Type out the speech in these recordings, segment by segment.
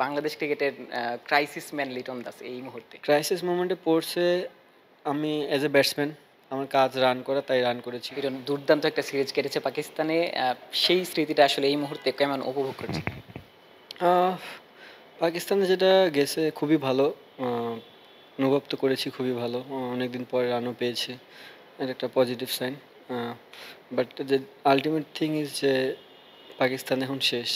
বাংলাদেশ ক্রিকেটের crisis man Liton Das এই মুহূর্তে? ক্রাইসিস মোমেন্টে পড়ছে আমি অ্যাজ এ ব্যাটসম্যান। আমার কাজ রান করা, তাই রান করেছি। লিটন দুর্দান্ত একটা সিরিজ কেটেছে পাকিস্তানে। সেই স্মৃতিটা আসলে এই মুহূর্তে কেমন উপভোগ করছেন? আহ পাকিস্তানে যেটা গেছে খুবই ভালো। আ অনুভব তো করেছি খুবই ভালো। অনেকদিন পরে রানও পেয়েছি। এটা একটা পজিটিভ সাইন। আ বাট যে আল্টিমেট থিং ইজ যে পাকিস্তান এখন শেষ।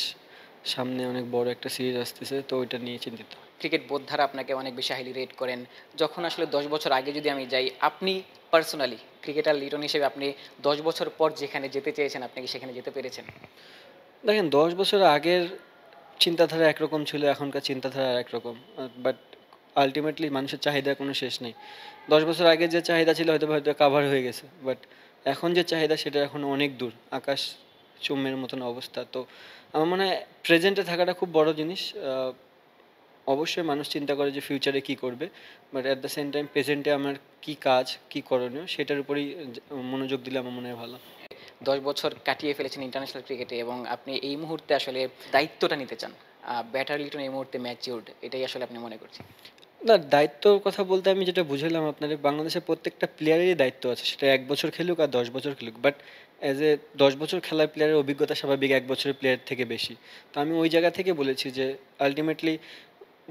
সামনে অনেক বড় একটা সিরিজ আসতেছে, তো ওইটা নিয়ে চিন্তিত। ক্রিকেট বোদ্ধারা আপনাকে অনেক বেশি হাইলি রেট করেন। যখন আসলে ১০ বছর আগে যদি আমি যাই, আপনি পার্সোনালি ক্রিকেটার লিটন হিসেবে আপনি ১০ বছর পর যেখানে যেতে চেয়েছেন, আপনি কি সেখানে যেতে পেরেছেন? দেখেন ১০ বছর আগের চিন্তাধারা একরকম ছিল, এখনকার চিন্তাধারা আরেক রকম। বাট আল্টিমেটলি মানুষের চাহিদার কোনো শেষ নেই। ১০ বছর আগে যে চাহিদা ছিল হয়তো কাভার হয়ে গেছে। বাট এখন যে চাহিদা সেটা এখনো অনেক দূর। আকাশ চুম্বের মতন অবস্থা। তো আমার মনে হয় প্রেজেন্টে থাকাটা খুব বড় জিনিস। অবশ্যই মানুষ চিন্তা করে যে ফিউচারে কী করবে। But at the same time প্রেজেন্টে আমার কী কাজ, কী করণীয় সেটার উপরেই মনোযোগ দিলে আমার মনে হয় ভালো। ১০ বছর কাটিয়ে ফেলেছেন ইন্টারন্যাশনাল ক্রিকেটে এবং আপনি এই মুহূর্তে আসলে দায়িত্বটা নিতে চান। ব্যাটার লিটন এই মুহূর্তে ম্যাচিউরড এটাই আসলে আপনি মনে করছেন। না, দায়িত্বর কথা বলতে আমি যেটা বুঝালাম আপনারে, বাংলাদেশের প্রত্যেকটা প্লেয়ারেরই দায়িত্ব আছে। সেটা ১ বছর খেলুক আর ১০ বছর খেলুক। বাট অ্যাজ এ ১০ বছর খেলা প্লেয়ারের অভিজ্ঞতা স্বাভাবিক ১ বছরের প্লেয়ার থেকে বেশি। তো আমি ওই জায়গা থেকে বলেছি যে আল্টিমেটলি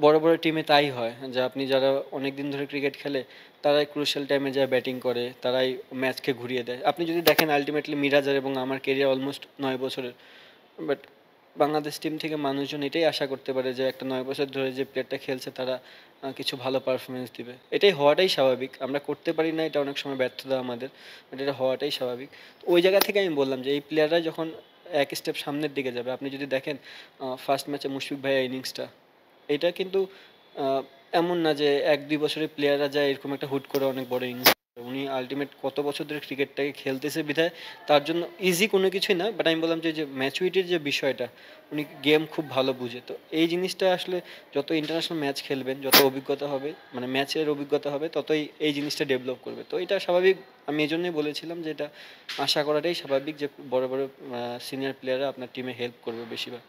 বড়, বড় টিমে তাই হয় যে আপনি যারা অনেকদিন ধরে ক্রিকেট খেলে তারাই ক্রুশিয়াল টাইমে যায় ব্যাটিং করে, তারাই ম্যাচকে ঘুরিয়ে দেয়। আপনি যদি দেখেন আল্টিমেটলি মিরাজের এবং আমার ক্যারিয়ার অলমোস্ট ৯ বছরের। বাট বাংলাদেশ টিম থেকে মানুষজন এটাই আশা করতে পারে যে একটা ৯ বছর ধরে যে প্লেয়ারটা খেলছে তারা কিছু ভালো পারফরম্যান্স দিবে। এটাই হওয়াটাই স্বাভাবিক। আমরা করতে পারি না, এটা অনেক সময় ব্যর্থতা আমাদের। বাট এটা হওয়াটাই স্বাভাবিক। তো ওই জায়গা থেকে আমি বললাম যে এই প্লেয়াররা যখন এক স্টেপ সামনের দিকে যাবে, আপনি যদি দেখেন ফার্স্ট ম্যাচে মুশফিক ভাইয়ের ইনিংসটা, এটা কিন্তু আ এমন না যে ১-২ বছরের প্লেয়াররা যায় এরকম একটা হুট করে অনেক বড় ইনিংস। উনি আল্টিমেট কত বছর ধরে ক্রিকেটটাকে খেলতেছে বিধায় তার জন্য ইজি কোনো কিছুই না। বাট আমি বললাম যে ম্যাচুরিটির যে বিষয়টা, উনি গেম খুব ভালো বুঝে। তো এই জিনিসটা আসলে যত ইন্টারন্যাশনাল ম্যাচ খেলবেন, যত অভিজ্ঞতা হবে, মানে ম্যাচের অভিজ্ঞতা হবে, ততই এই জিনিসটা ডেভেলপ করবে। তো এটা স্বাভাবিক। আমি এজন্যই বলেছিলাম যে এটা আশা করাটাই স্বাভাবিক যে বড়, বড় সিনিয়র প্লেয়াররা আপনার টিমে হেল্প করবে বেশিরভাগ।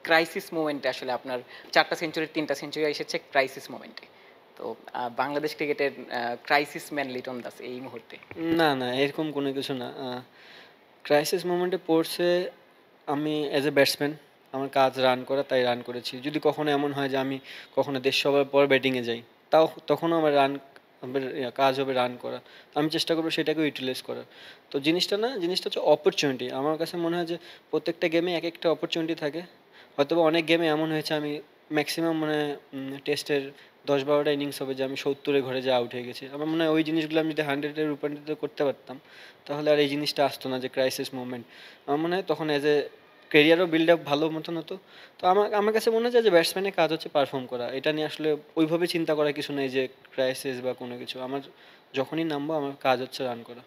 ক্রাইসিস মোমেন্টে আসলে আপনার ৪ টা সেঞ্চুরির ৩ টা সেঞ্চুরি এসেছে ক্রাইসিস মোমেন্টে। তো বাংলাদেশ ক্রিকেটের ক্রাইসিস ম্যান লিটন দাস এই মুহূর্তে। না, না, এরকম কোনো কিছু না। ক্রাইসিস মোমেন্টে পড়ছে আমি অ্যাজ এ ব্যাটসম্যান। আমার কাজ রান করা, তাই রান করেছি। যদি কখনো এমন হয় যে আমি কখনো ১৫০ ওভার পর ব্যাটিংয়ে যাই, তখনও আমার কাজ হবে রান করা। তো আমি চেষ্টা করব সেটাকেও ইউটিলাইজ করার। তো জিনিসটা হচ্ছে অপরচুনিটি। আমার কাছে মনে হয় যে প্রত্যেকটা গেমে একেকটা অপরচুনিটি থাকে। হয়তোবা অনেক গেমে এমন হয়েছে আমি ম্যাক্সিমাম মানে টেস্টের ১০-১২ টা ইনিংস হবে যে আমি ৭০ এ ঘরে যেয়ে আউট হয়ে গেছি। আমার মনে হয় ওই জিনিসগুলো আমি যদি 100 এ রূপান্তরিত করতে পারতাম, তাহলে আর এই জিনিসটা আসতো না যে ক্রাইসিস মোমেন্ট। আমার মনে হয় তখন অ্যাজ এ ক্যারিয়ারও বিল্ড আপ ভালো মতন হতো। তো আমার কাছে মনে হয় যে ব্যাটসম্যানের কাজ হচ্ছে পারফর্ম করা। এটা নিয়ে আসলে ওইভাবে চিন্তা করার কিছু নেই যে ক্রাইসিস বা কোনো কিছু। আমার যখনই নামবো আমার কাজ হচ্ছে রান করা।